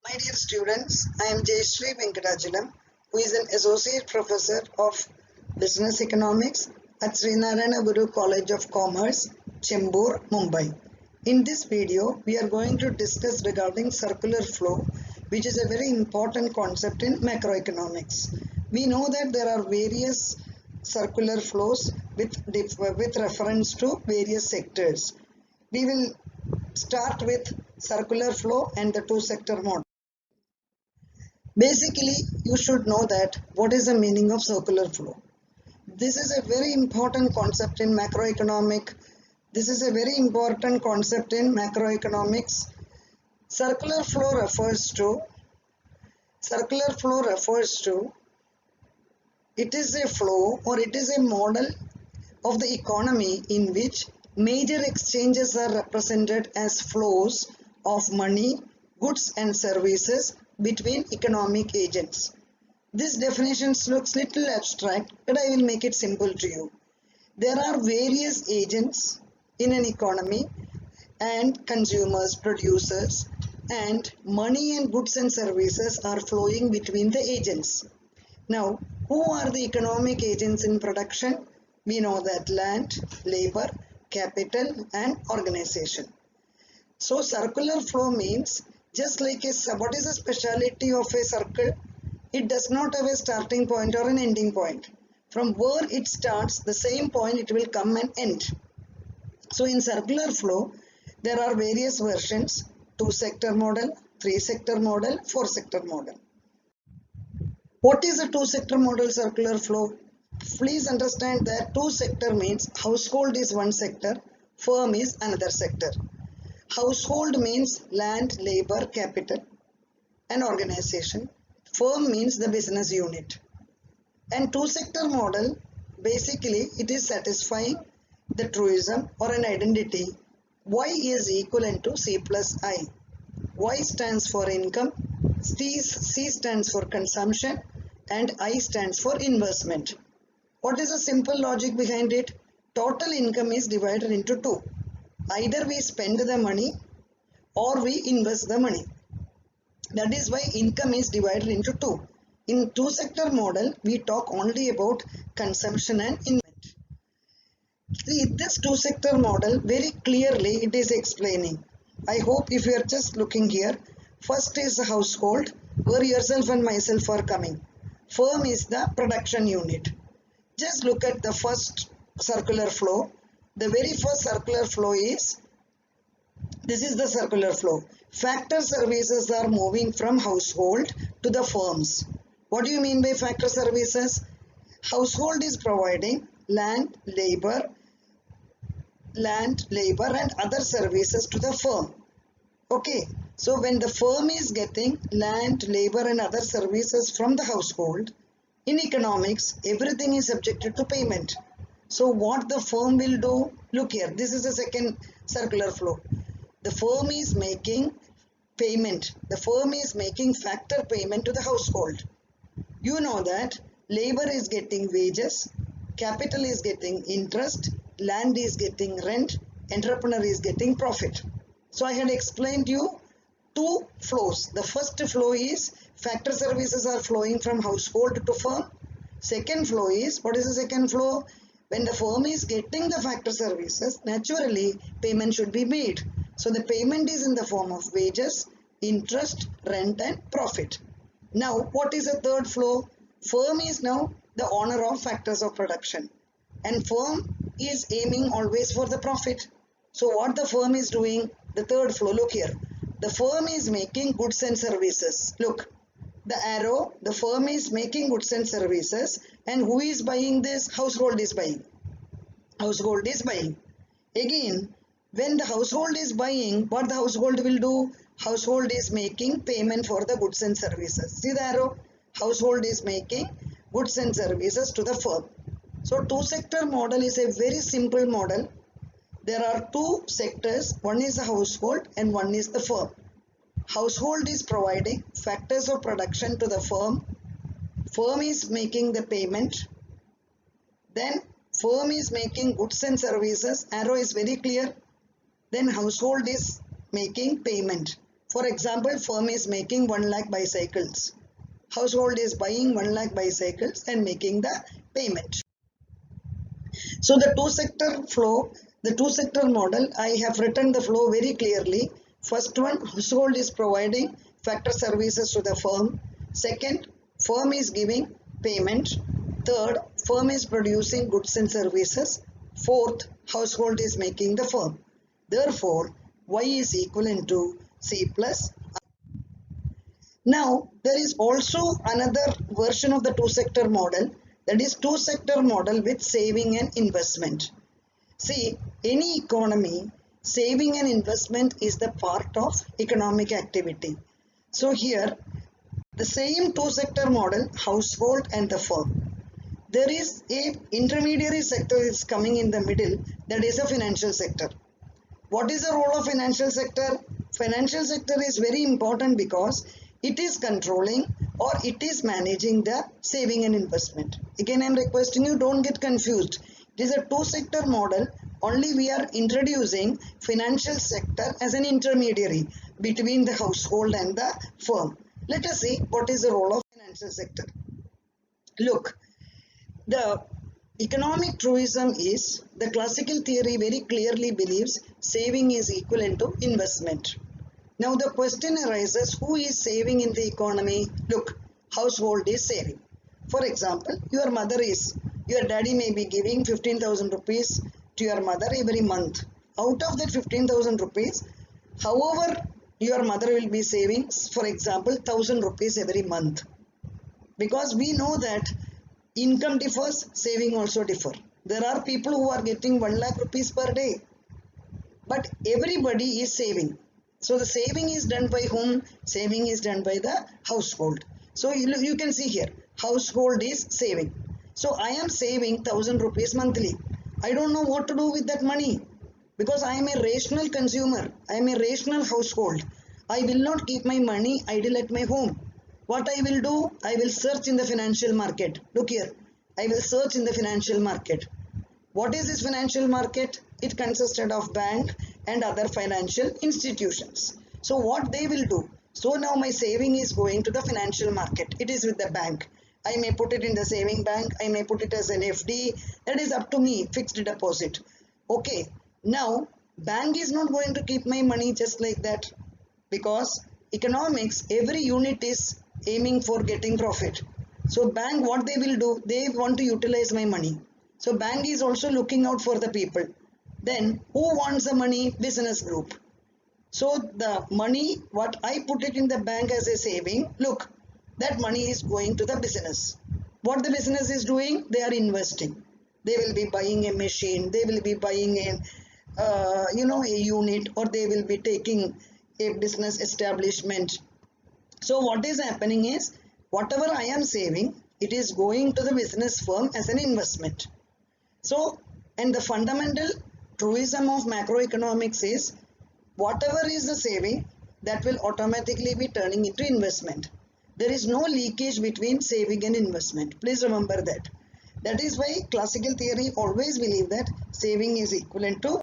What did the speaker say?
My dear students, I am Jayashree Venkatachalam, who is an Associate Professor of Business Economics at Srinarayana Guru College of Commerce, Chembur, Mumbai. In this video, we are going to discuss regarding circular flow, which is a very important concept in macroeconomics. We know that there are various circular flows with reference to various sectors. We will start with circular flow and the two-sector model. Basically, you should know that what is the meaning of circular flow. This is a very important concept in macroeconomic. This is a very important concept in macroeconomics. Circular flow refers to it is a flow or it is a model of the economy in which major exchanges are represented as flows of money, goods and services between economic agents. This definition looks little abstract, but I will make it simple to you. There are various agents in an economy and consumers, producers, and money and goods and services are flowing between the agents. Now, who are the economic agents in production? We know that land, labor, capital and organization. So circular flow means just like what is the speciality of a circle? It does not have a starting point or an ending point. From where it starts, the same point it will come and end. So in circular flow, there are various versions: two-sector model, three-sector model, four-sector model. What is a two-sector model circular flow? Please understand that two-sector means household is one sector, firm is another sector. Household means land, labor, capital and organization. Firm means the business unit. And two-sector model, basically it is satisfying the truism or an identity. Y is equivalent to C plus I. Y stands for income, C stands for consumption and I stands for investment. What is the simple logic behind it? Total income is divided into two. Either we spend the money or we invest the money. That is why income is divided into two. In two-sector model, we talk only about consumption and investment. See, this two-sector model very clearly it is explaining. I hope if you are just looking here, first is the household where yourself and myself are coming. Firm is the production unit. Just look at the first circular flow. The very first circular flow is, this is the circular flow. Factor services are moving from household to the firms. What do you mean by factor services? Household is providing land, labor and other services to the firm. Okay, so when the firm is getting land, labor and other services from the household, in economics, everything is subjected to payment. So what the firm will do, look here, this is the second circular flow. The firm is making payment. The firm is making factor payment to the household. You know that labor is getting wages, capital is getting interest, land is getting rent, entrepreneur is getting profit. So I had explained you two flows. The first flow is factor services are flowing from household to firm. Second flow is, what is the second flow? When the firm is getting the factor services, naturally payment should be made. So the payment is in the form of wages, interest, rent and profit. Now what is the third flow? Firm is now the owner of factors of production and firm is aiming always for the profit. So what the firm is doing? The third flow, look here. The firm is making goods and services. Look, the arrow, the firm is making goods and services and who is buying this? Household is buying. Household is buying. Again, when the household is buying, what the household will do? Household is making payment for the goods and services. See the arrow? Household is making goods and services to the firm. So two-sector model is a very simple model. There are two sectors, one is the household and one is the firm. Household is providing factors of production to the firm. Firm is making the payment. Then firm is making goods and services. Arrow is very clear. Then household is making payment. For example, firm is making 1 lakh bicycles. Household is buying 1 lakh bicycles and making the payment. So the two sector model, I have written the flow very clearly. First one, household is providing factor services to the firm. Second, firm is giving payment. Third, firm is producing goods and services. Fourth, household is making the firm. Therefore, Y is equivalent to C plus. Now, there is also another version of the two sector model, that is two sector model with saving and investment. See, any economy, saving and investment is the part of economic activity. So here, the same two sector model, household and the firm. There is a intermediary sector is coming in the middle, that is a financial sector. What is the role of financial sector? Financial sector is very important because it is controlling or it is managing the saving and investment. Again, I am requesting you, don't get confused. It is a two sector model, only we are introducing financial sector as an intermediary between the household and the firm. Let us see what is the role of financial sector. Look, the economic truism is, the classical theory very clearly believes saving is equivalent to investment. Now the question arises, who is saving in the economy? Look, household is saving. For example, your daddy may be giving 15,000 rupees to your mother every month. Out of that 15,000 rupees, however, your mother will be saving, for example, 1,000 rupees every month. Because we know that income differs, saving also differ. There are people who are getting 1 lakh rupees per day, but everybody is saving. So the saving is done by whom? Saving is done by the household. So you can see here, household is saving. So I am saving 1,000 rupees monthly. I don't know what to do with that money because I am a rational consumer. I am a rational household. I will not keep my money idle at my home. What I will do? I will search in the financial market. Look here, I will search in the financial market. What is this financial market? It consisted of bank and other financial institutions. So what they will do? So now my saving is going to the financial market. It is with the bank. I may put it in the saving bank. I may put it as an FD. That is up to me, fixed deposit. Okay. Now, bank is not going to keep my money just like that because economics, every unit is aiming for getting profit. So bank, what they will do? They want to utilize my money. So bank is also looking out for the people. Then who wants the money? Business group. So the money, what I put it in the bank as a saving, look, that money is going to the business. What the business is doing? They are investing. They will be buying a machine. They will be buying a unit, or they will be taking a business establishment. So what is happening is, whatever I am saving, it is going to the business firm as an investment. So, and the fundamental truism of macroeconomics is, whatever is the saving, that will automatically be turning into investment. There is no leakage between saving and investment. Please remember that. That is why classical theory always believe that saving is equivalent to